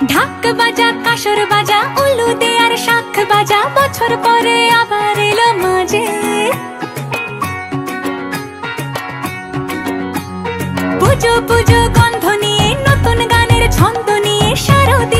ঢাক বাজা কাসর বাজা উলু দে আর শাখ বাজা, বছর পরে আবার এলো মাঝে। পুজো পুজো গন্ধ নিয়ে নতুন গানের ছন্দ নিয়ে শারদীয়